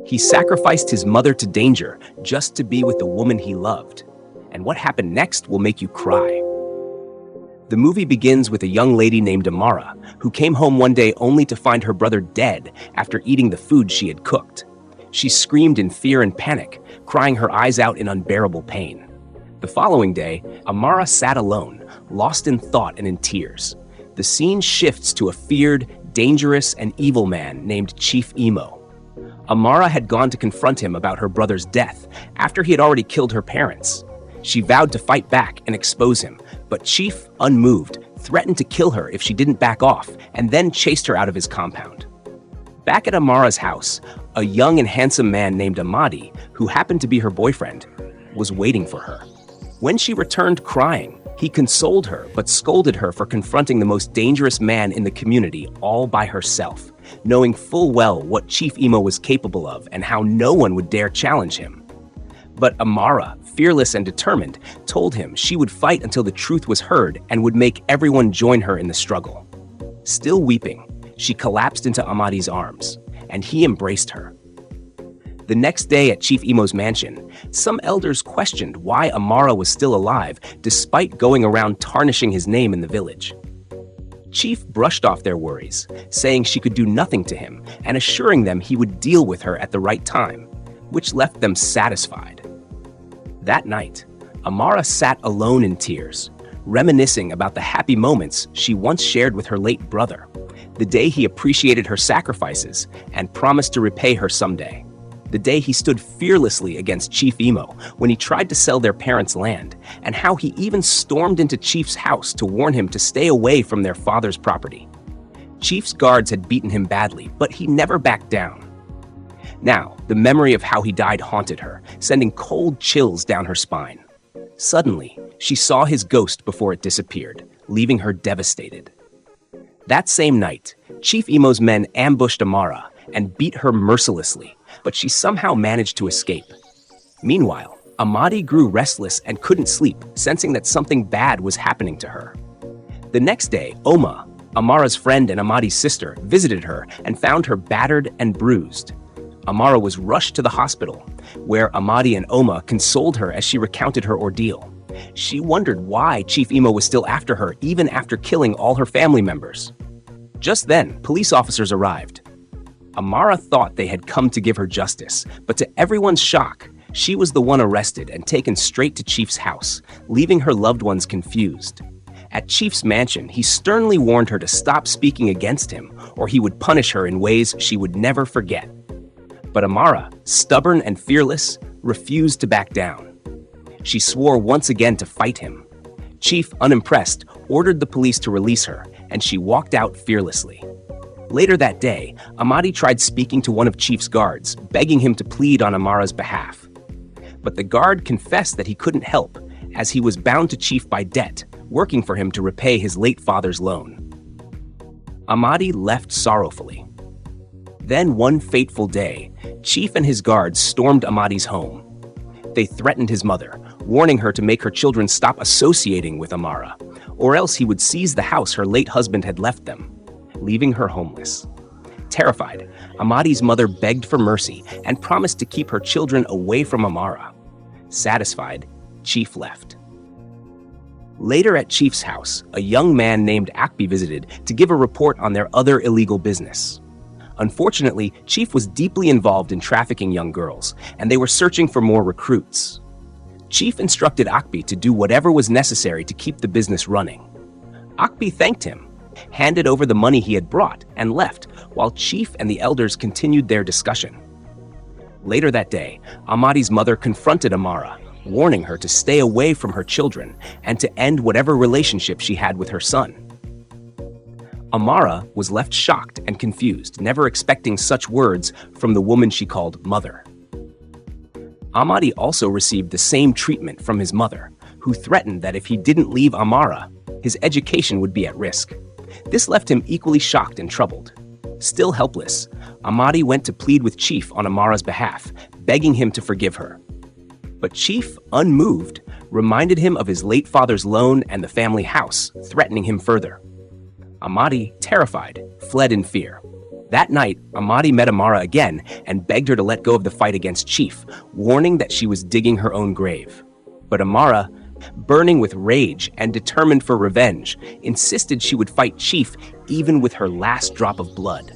He sacrificed his mother to danger just to be with the woman he loved. And what happened next will make you cry. The movie begins with a young lady named Amara, who came home one day only to find her brother dead after eating the food she had cooked. She screamed in fear and panic, crying her eyes out in unbearable pain. The following day, Amara sat alone, lost in thought and in tears. The scene shifts to a feared, dangerous, and evil man named Chief Emo. Amara had gone to confront him about her brother's death after he had already killed her parents. She vowed to fight back and expose him, but Chief, unmoved, threatened to kill her if she didn't back off and then chased her out of his compound. Back at Amara's house, a young and handsome man named Amadi, who happened to be her boyfriend, was waiting for her. When she returned crying, he consoled her but scolded her for confronting the most dangerous man in the community all by herself, knowing full well what Chief Emo was capable of and how no one would dare challenge him. But Amara, fearless and determined, told him she would fight until the truth was heard and would make everyone join her in the struggle. Still weeping, she collapsed into Amadi's arms, and he embraced her. The next day at Chief Emo's mansion, some elders questioned why Amara was still alive despite going around tarnishing his name in the village. Chief brushed off their worries, saying she could do nothing to him and assuring them he would deal with her at the right time, which left them satisfied. That night, Amara sat alone in tears, reminiscing about the happy moments she once shared with her late brother, the day he appreciated her sacrifices and promised to repay her someday, the day he stood fearlessly against Chief Emo when he tried to sell their parents' land, and how he even stormed into Chief's house to warn him to stay away from their father's property. Chief's guards had beaten him badly, but he never backed down. Now, the memory of how he died haunted her, sending cold chills down her spine. Suddenly, she saw his ghost before it disappeared, leaving her devastated. That same night, Chief Emo's men ambushed Amara and beat her mercilessly, but she somehow managed to escape. Meanwhile, Amadi grew restless and couldn't sleep, sensing that something bad was happening to her. The next day, Oma, Amara's friend and Amadi's sister, visited her and found her battered and bruised. Amara was rushed to the hospital, where Amadi and Oma consoled her as she recounted her ordeal. She wondered why Chief Emo was still after her, even after killing all her family members. Just then, police officers arrived. Amara thought they had come to give her justice, but to everyone's shock, she was the one arrested and taken straight to Chief's house, leaving her loved ones confused. At Chief's mansion, he sternly warned her to stop speaking against him, or he would punish her in ways she would never forget. But Amara, stubborn and fearless, refused to back down. She swore once again to fight him. Chief, unimpressed, ordered the police to release her, and she walked out fearlessly. Later that day, Amadi tried speaking to one of Chief's guards, begging him to plead on Amara's behalf. But the guard confessed that he couldn't help, as he was bound to Chief by debt, working for him to repay his late father's loan. Amadi left sorrowfully. Then one fateful day, Chief and his guards stormed Amadi's home. They threatened his mother, warning her to make her children stop associating with Amara, or else he would seize the house her late husband had left them, leaving her homeless. Terrified, Amadi's mother begged for mercy and promised to keep her children away from Amara. Satisfied, Chief left. Later at Chief's house, a young man named Akbi visited to give a report on their other illegal business. Unfortunately, Chief was deeply involved in trafficking young girls, and they were searching for more recruits. Chief instructed Akbi to do whatever was necessary to keep the business running. Akbi thanked him, handed over the money he had brought, and left, while Chief and the elders continued their discussion. Later that day, Amadi's mother confronted Amara, warning her to stay away from her children and to end whatever relationship she had with her son. Amara was left shocked and confused, never expecting such words from the woman she called mother. Amadi also received the same treatment from his mother, who threatened that if he didn't leave Amara, his education would be at risk. This left him equally shocked and troubled. Still helpless, Amadi went to plead with Chief on Amara's behalf, begging him to forgive her. But Chief, unmoved, reminded him of his late father's loan and the family house, threatening him further. Amadi, terrified, fled in fear. That night, Amadi met Amara again and begged her to let go of the fight against Chief, warning that she was digging her own grave. But Amara, burning with rage and determined for revenge, insisted she would fight Chief even with her last drop of blood.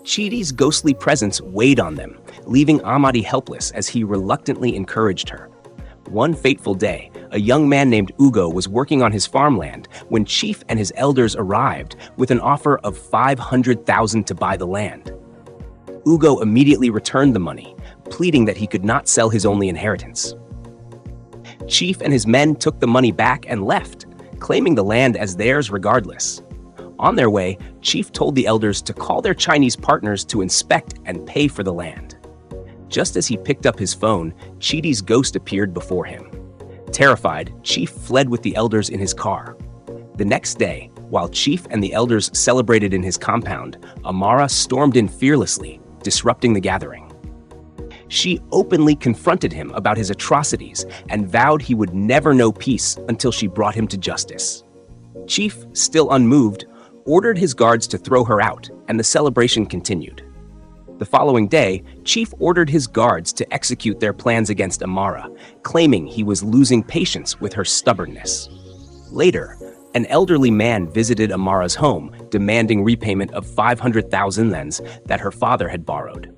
Chidi's ghostly presence weighed on them, leaving Amadi helpless as he reluctantly encouraged her. One fateful day, a young man named Ugo was working on his farmland when Chief and his elders arrived with an offer of 500,000 to buy the land. Ugo immediately returned the money, pleading that he could not sell his only inheritance. Chief and his men took the money back and left, claiming the land as theirs regardless. On their way, Chief told the elders to call their Chinese partners to inspect and pay for the land. Just as he picked up his phone, Chidi's ghost appeared before him. Terrified, Chief fled with the elders in his car. The next day, while Chief and the elders celebrated in his compound, Amara stormed in fearlessly, disrupting the gathering. She openly confronted him about his atrocities and vowed he would never know peace until she brought him to justice. Chief, still unmoved, ordered his guards to throw her out, and the celebration continued. The following day, Chief ordered his guards to execute their plans against Amara, claiming he was losing patience with her stubbornness. Later, an elderly man visited Amara's home, demanding repayment of 500,000 lens that her father had borrowed.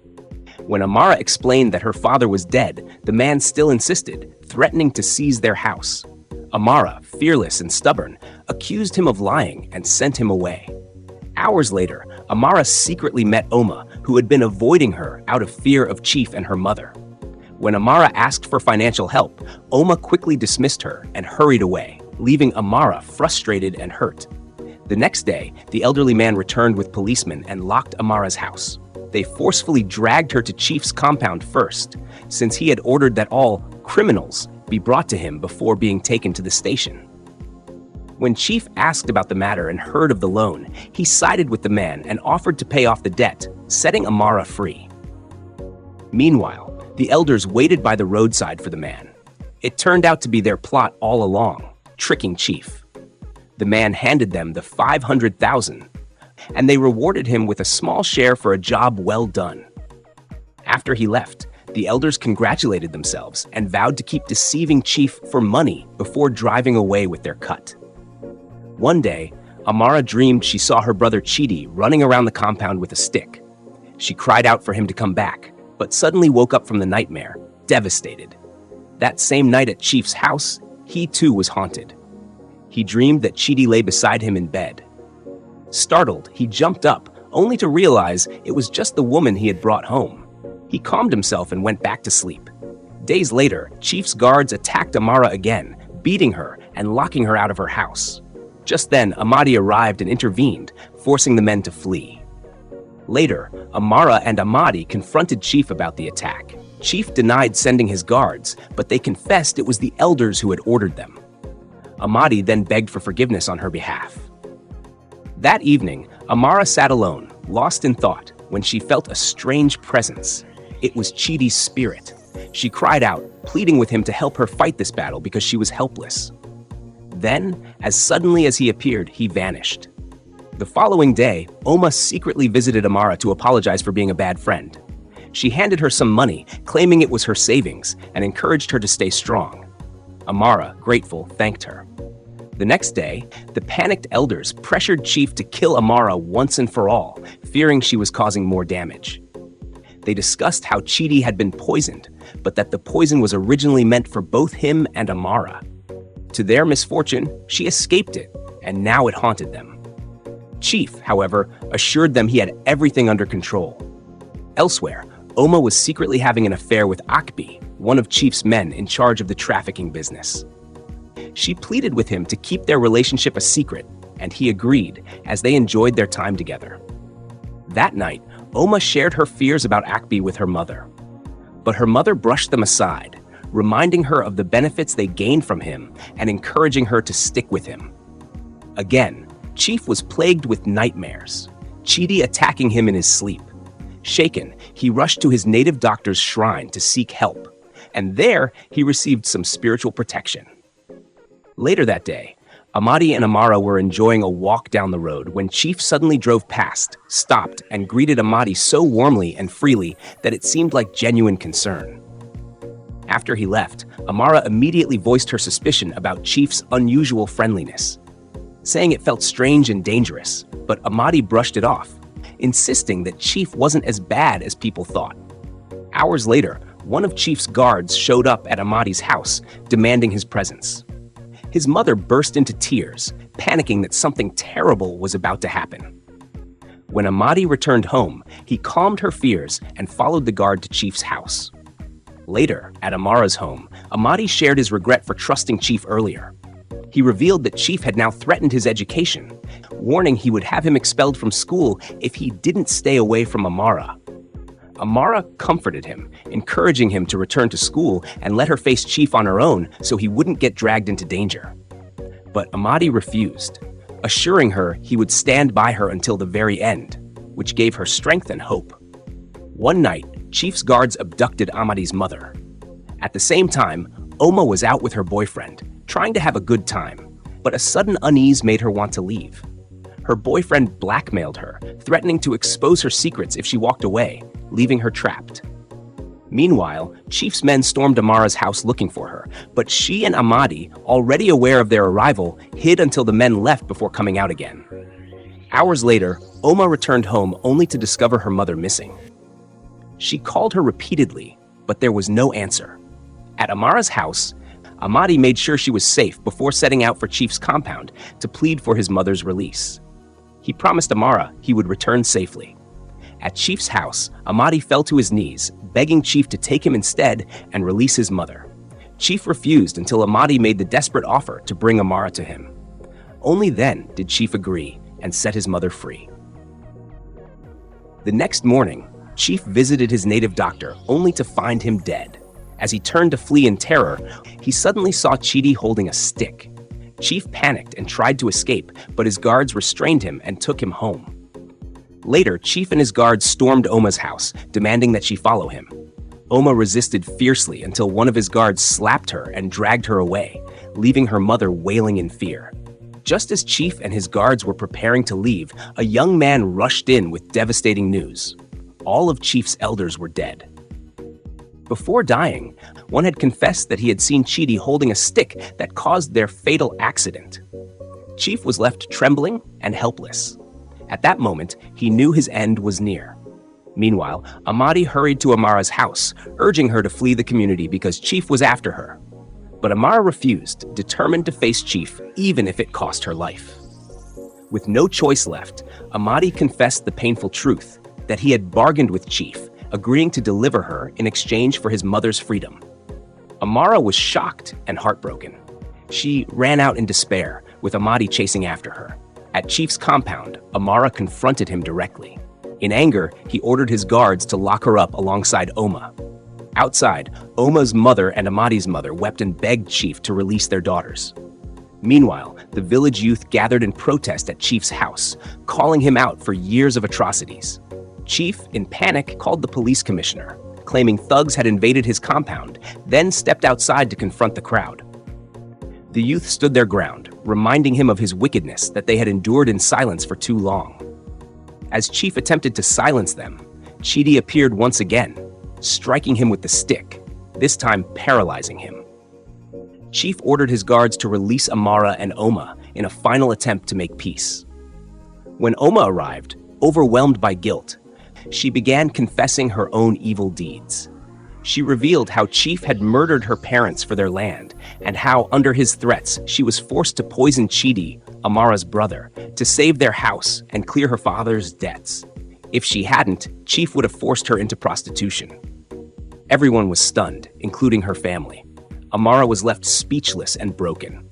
When Amara explained that her father was dead, the man still insisted, threatening to seize their house. Amara, fearless and stubborn, accused him of lying and sent him away. Hours later, Amara secretly met Oma, who had been avoiding her out of fear of Chief and her mother. When Amara asked for financial help, Oma quickly dismissed her and hurried away, leaving Amara frustrated and hurt. The next day, the elderly man returned with policemen and locked Amara's house. They forcefully dragged her to Chief's compound first, since he had ordered that all criminals be brought to him before being taken to the station. When Chief asked about the matter and heard of the loan, he sided with the man and offered to pay off the debt, setting Amara free. Meanwhile, the elders waited by the roadside for the man. It turned out to be their plot all along, tricking Chief. The man handed them the 500,000, and they rewarded him with a small share for a job well done. After he left, the elders congratulated themselves and vowed to keep deceiving Chief for money before driving away with their cut. One day, Amara dreamed she saw her brother Chidi running around the compound with a stick. She cried out for him to come back, but suddenly woke up from the nightmare, devastated. That same night at Chief's house, he too was haunted. He dreamed that Chidi lay beside him in bed. Startled, he jumped up, only to realize it was just the woman he had brought home. He calmed himself and went back to sleep. Days later, Chief's guards attacked Amara again, beating her and locking her out of her house. Just then, Amadi arrived and intervened, forcing the men to flee. Later, Amara and Amadi confronted Chief about the attack. Chief denied sending his guards, but they confessed it was the elders who had ordered them. Amadi then begged for forgiveness on her behalf. That evening, Amara sat alone, lost in thought, when she felt a strange presence. It was Chidi's spirit. She cried out, pleading with him to help her fight this battle because she was helpless. Then, as suddenly as he appeared, he vanished. The following day, Oma secretly visited Amara to apologize for being a bad friend. She handed her some money, claiming it was her savings, and encouraged her to stay strong. Amara, grateful, thanked her. The next day, the panicked elders pressured Chief to kill Amara once and for all, fearing she was causing more damage. They discussed how Chidi had been poisoned, but that the poison was originally meant for both him and Amara. To their misfortune, she escaped it, and now it haunted them. Chief, however, assured them he had everything under control. Elsewhere, Oma was secretly having an affair with Akbi, one of Chief's men in charge of the trafficking business. She pleaded with him to keep their relationship a secret, and he agreed as they enjoyed their time together. That night, Oma shared her fears about Akbi with her mother. But her mother brushed them aside, reminding her of the benefits they gained from him and encouraging her to stick with him. Again, Chief was plagued with nightmares, Chidi attacking him in his sleep. Shaken, he rushed to his native doctor's shrine to seek help, and there he received some spiritual protection. Later that day, Amadi and Amara were enjoying a walk down the road when Chief suddenly drove past, stopped, and greeted Amadi so warmly and freely that it seemed like genuine concern. After he left, Amara immediately voiced her suspicion about Chief's unusual friendliness, saying it felt strange and dangerous, but Amadi brushed it off, insisting that Chief wasn't as bad as people thought. Hours later, one of Chief's guards showed up at Amadi's house, demanding his presence. His mother burst into tears, panicking that something terrible was about to happen. When Amadi returned home, he calmed her fears and followed the guard to Chief's house. Later, at Amara's home, Amadi shared his regret for trusting Chief earlier. He revealed that Chief had now threatened his education, warning he would have him expelled from school if he didn't stay away from Amara. Amara comforted him, encouraging him to return to school and let her face Chief on her own so he wouldn't get dragged into danger. But Amadi refused, assuring her he would stand by her until the very end, which gave her strength and hope. One night, Chief's guards abducted Amadi's mother. At the same time, Oma was out with her boyfriend, trying to have a good time, but a sudden unease made her want to leave. Her boyfriend blackmailed her, threatening to expose her secrets if she walked away, leaving her trapped. Meanwhile, Chief's men stormed Amara's house looking for her, but she and Amadi, already aware of their arrival, hid until the men left before coming out again. Hours later, Oma returned home only to discover her mother missing. She called her repeatedly, but there was no answer. At Amara's house, Amadi made sure she was safe before setting out for Chief's compound to plead for his mother's release. He promised Amara he would return safely. At Chief's house, Amadi fell to his knees, begging Chief to take him instead and release his mother. Chief refused until Amadi made the desperate offer to bring Amara to him. Only then did Chief agree and set his mother free. The next morning, Chief visited his native doctor only to find him dead. As he turned to flee in terror, he suddenly saw Chidi holding a stick. Chief panicked and tried to escape, but his guards restrained him and took him home. Later, Chief and his guards stormed Oma's house, demanding that she follow him. Oma resisted fiercely until one of his guards slapped her and dragged her away, leaving her mother wailing in fear. Just as Chief and his guards were preparing to leave, a young man rushed in with devastating news. All of Chief's elders were dead. Before dying, one had confessed that he had seen Chidi holding a stick that caused their fatal accident. Chief was left trembling and helpless. At that moment, he knew his end was near. Meanwhile, Amadi hurried to Amara's house, urging her to flee the community because Chief was after her. But Amara refused, determined to face Chief, even if it cost her life. With no choice left, Amadi confessed the painful truth that he had bargained with Chief, agreeing to deliver her in exchange for his mother's freedom. Amara was shocked and heartbroken. She ran out in despair, with Amadi chasing after her. At Chief's compound, Amara confronted him directly. In anger, he ordered his guards to lock her up alongside Oma. Outside, Oma's mother and Amadi's mother wept and begged Chief to release their daughters. Meanwhile, the village youth gathered in protest at Chief's house, calling him out for years of atrocities. Chief, in panic, called the police commissioner, claiming thugs had invaded his compound, then stepped outside to confront the crowd. The youth stood their ground, reminding him of his wickedness that they had endured in silence for too long. As Chief attempted to silence them, Chidi appeared once again, striking him with the stick, this time paralyzing him. Chief ordered his guards to release Amara and Oma in a final attempt to make peace. When Oma arrived, overwhelmed by guilt, she began confessing her own evil deeds. She revealed how Chief had murdered her parents for their land, and how, under his threats, she was forced to poison Chidi, Amara's brother, to save their house and clear her father's debts. If she hadn't, Chief would have forced her into prostitution. Everyone was stunned, including her family. Amara was left speechless and broken.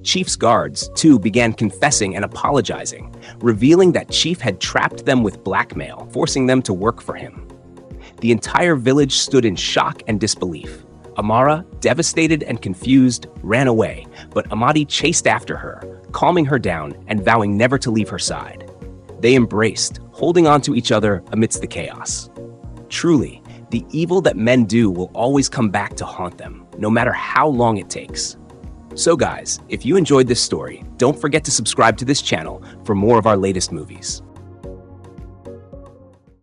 Chief's guards, too, began confessing and apologizing, revealing that Chief had trapped them with blackmail, forcing them to work for him. The entire village stood in shock and disbelief. Amara, devastated and confused, ran away, but Amadi chased after her, calming her down and vowing never to leave her side. They embraced, holding on to each other amidst the chaos. Truly, the evil that men do will always come back to haunt them, no matter how long it takes. So guys, if you enjoyed this story, don't forget to subscribe to this channel for more of our latest movies.